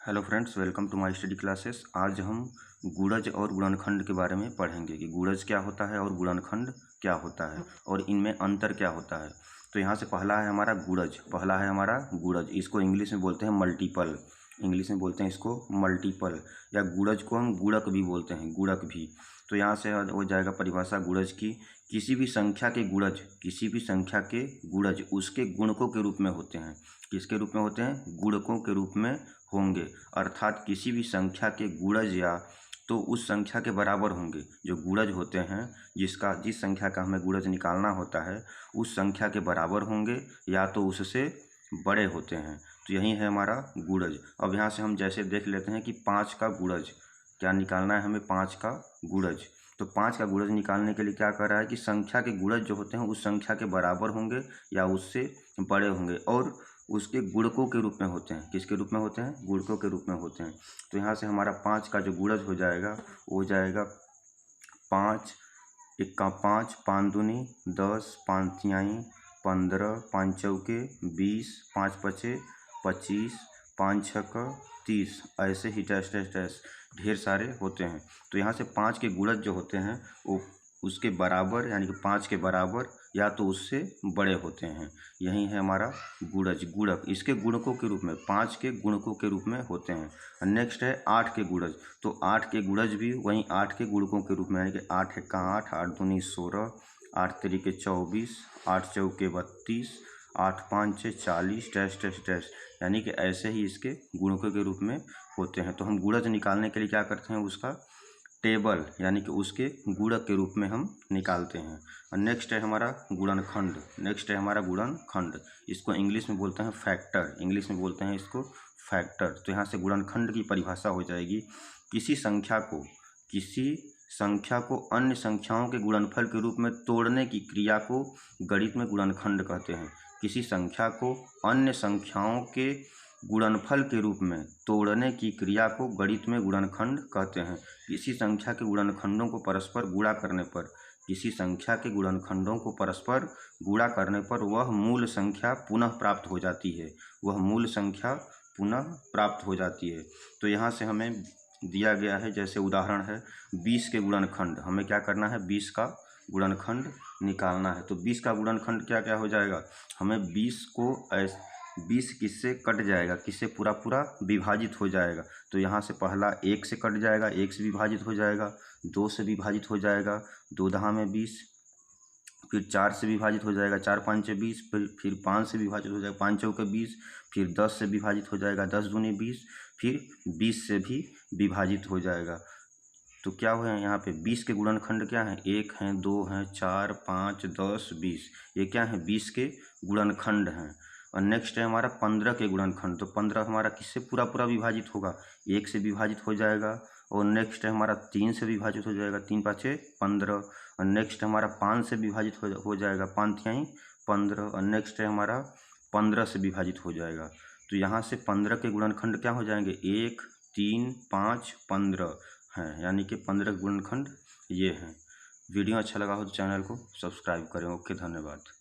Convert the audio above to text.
Hello friends, welcome to my study classes. आज हम गुणज और गुणनखंड के बारे में पढ़ेंगे कि गुणज क्या होता है और गुणनखंड क्या होता है और इनमें अंतर क्या होता है। तो यहाँ से पहला है हमारा गुणज। इसको इंग्लिश में बोलते हैं मल्टीपल। इंग्लिश में बोलते हैं इसको मल्टीपल, या गुणज को हम गुणक भी बोलते हैं, गुणक भी। तो यहाँ से हो जाएगा परिभाषा गुणज की, किसी भी संख्या के गुणज उसके गुणकों के रूप में होते हैं। किसके रूप में होते हैं? गुणकों के रूप में होंगे। अर्थात किसी भी संख्या के गुणज या तो उस संख्या के बराबर होंगे। जो गुणज होते हैं, जिस संख्या का हमें गुणज निकालना होता है, उस संख्या के बराबर होंगे या तो उससे बड़े होते हैं। तो यही है हमारा गुणज। अब यहाँ से हम जैसे देख लेते हैं कि 5 का गुणज क्या निकालना है हमें, 5 का गुणज। तो 5 का गुणज निकालने के लिए क्या कर रहा है कि संख्या के गुणज जो होते हैं उस संख्या के बराबर होंगे या उससे बड़े होंगे और उसके गुणकों के रूप में होते हैं। किसके रूप में होते हैं? गुणकों के रूप में होते हैं। तो यहाँ से हमारा 5 का जो गुणज हो जाएगा वो हो जाएगा 5 इक्का 5, 5 दूनी 10, 5 तिहाई 15, 5 चौके 20, 5 पचे 25, 5 छक्का 30, ऐसे ही डैश ढेर सारे होते हैं। तो यहाँ से 5 के गुणज जो होते हैं वो उसके बराबर, यानी कि 5 के बराबर या तो उससे बड़े होते हैं। यही है हमारा गुणज, गुणक। इसके गुणकों के रूप में 5 के गुणकों के रूप में होते हैं। नेक्स्ट है 8 के गुणज। तो 8 के गुणज भी वहीं 8 के गुणकों के रूप में, यानी कि 8 एक्का 8, 8 दूनी 16, 8 तिरिके 24, 8 चौके 32, 8 पाँच 40 डैश, यानी कि ऐसे ही इसके गुणकों के रूप में होते हैं। तो हम गुणज निकालने के लिए क्या करते हैं? उसका टेबल, यानी कि उसके गुणक के रूप में हम निकालते हैं। और नेक्स्ट है हमारा गुणनखंड। इसको इंग्लिश में बोलते हैं फैक्टर। तो यहाँ से गुणनखंड की परिभाषा हो जाएगी, किसी संख्या को अन्य संख्याओं के गुणनफल के रूप में तोड़ने की क्रिया को गणित में गुणनखंड कहते हैं। किसी संख्या को अन्य संख्याओं के गुणनफल के रूप में तोड़ने की क्रिया को गणित में गुणनखंड कहते हैं। किसी संख्या के गुणनखंडों को परस्पर गुणा करने पर वह मूल संख्या पुनः प्राप्त हो जाती है। तो यहाँ से हमें दिया गया है, जैसे उदाहरण है 20 के गुणनखंड। हमें क्या करना है? 20 का गुणनखंड निकालना है। तो 20 का गुणनखंड क्या क्या हो जाएगा? हमें 20 किससे कट जाएगा? किससे पूरा विभाजित हो जाएगा? तो यहाँ से पहला 1 से कट जाएगा, 1 से विभाजित हो जाएगा, 2 से विभाजित हो जाएगा, 2 दहा में 20, फिर 4 से विभाजित हो जाएगा, 4 पाँचे 20, फिर 5 से विभाजित हो जाएगा, 5 चौके 20, फिर 10 से विभाजित हो जाएगा, 10 दूनी 20, फिर 20 से भी विभाजित हो जाएगा। तो क्या हुआ है यहाँ पे? 20 के गुणनखंड क्या है? 1 हैं, 2 हैं, 4, 5, 10, 20। ये क्या है? 20 के गुणनखंड हैं। और नेक्स्ट है हमारा 15 के गुणनखंड। तो 15 हमारा किससे पूरा विभाजित होगा? 1 से विभाजित हो जाएगा। और नेक्स्ट है हमारा 3 से विभाजित हो जाएगा, 3 पाँचे 15। और नेक्स्ट हमारा 5 से विभाजित हो जाएगा, 5 तिहाई 15। और नेक्स्ट है हमारा 15 से विभाजित हो जाएगा। तो यहाँ से 15 के गुणनखंड क्या हो जाएंगे? 1, 3, 5, 15 हैं, यानी कि 15 गुणनखंड ये हैं। वीडियो अच्छा लगा हो तो चैनल को सब्सक्राइब करें। ओके, धन्यवाद।